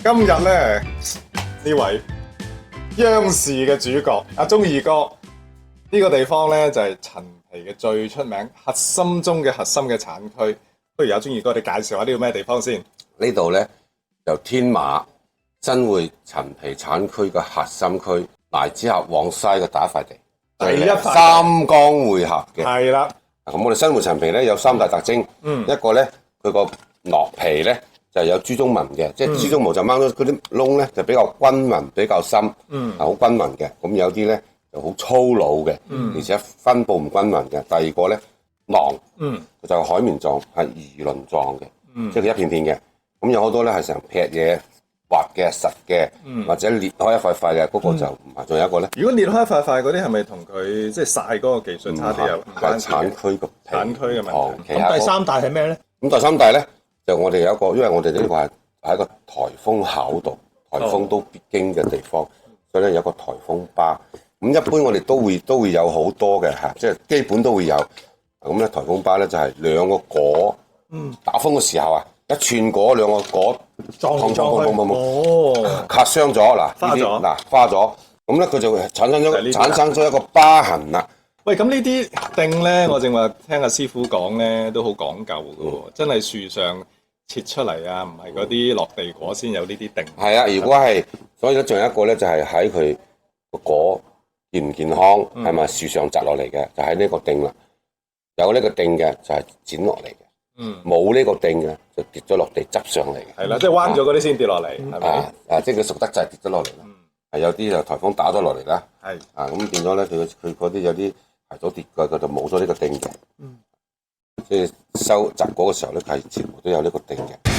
今日咧呢位央視嘅主角阿鐘二哥，呢個地方咧就係陳皮嘅最出名核心中嘅核心嘅產區。不如有鐘二哥，你介紹下呢個咩地方先？呢度咧由天馬新會陳皮產區嘅核心區，荔枝峽往西嘅第一塊地，第一塊地三江匯合嘅。係啦，咁我哋新會陳皮咧有三大特徵，一個咧佢個落皮咧就有豬鬃紋嘅，即係豬鬃毛就掹咗嗰啲窿咧就比較均勻比較深，好均勻嘅。咁有啲咧就好粗魯嘅，而且分佈唔均勻嘅。第二個咧囊，佢就係海綿狀，係魚鱗狀嘅，即係佢一片片嘅。咁有好多咧係成劈嘢滑嘅實嘅，或者裂開一塊塊嘅，嗰個就唔係。仲有一個咧，如果裂開一塊塊嗰啲係咪同佢即係曬嗰個技術差啲有關係產區個皮產區嘅問題？咁第三大係咩咧？咁第三大咧就我哋有一個，因為我哋呢個係一個颱風口度，颱風都必經嘅地方，所以咧有一個颱風巴。咁一般我哋都會有好多嘅嚇，即係基本都會有。咁咧颱風巴咧就係兩個果，打風嘅時候啊，一串果兩個果撞嚟撞去，哦，卡傷咗嗱，花咗花咗，咁咧佢就會產就係呢啲產生咗一個疤痕啦。喂，咁呢啲釘咧，我正話聽阿師傅講咧，都好講究嘅喎，真係樹上切出嚟啊，唔係嗰啲落地果先有呢啲釘。係啊，如果係，所以咧仲有一個咧就係喺佢個果健唔健康，係咪樹上摘落嚟嘅，就喺呢個釘啦。有呢個釘嘅就係剪落嚟嘅，冇呢個釘嘅就跌咗落地執上嚟嘅。係啦，即係彎咗嗰啲先跌落嚟，係咪？即係佢熟得滯跌咗落嚟啦。係有啲就颱風打咗落嚟啦。係咁變咗咧，佢嗰啲有啲係咗跌嘅，佢就冇咗呢個釘嘅。即係收摘果嘅時候咧，係全部都有呢個釘嘅。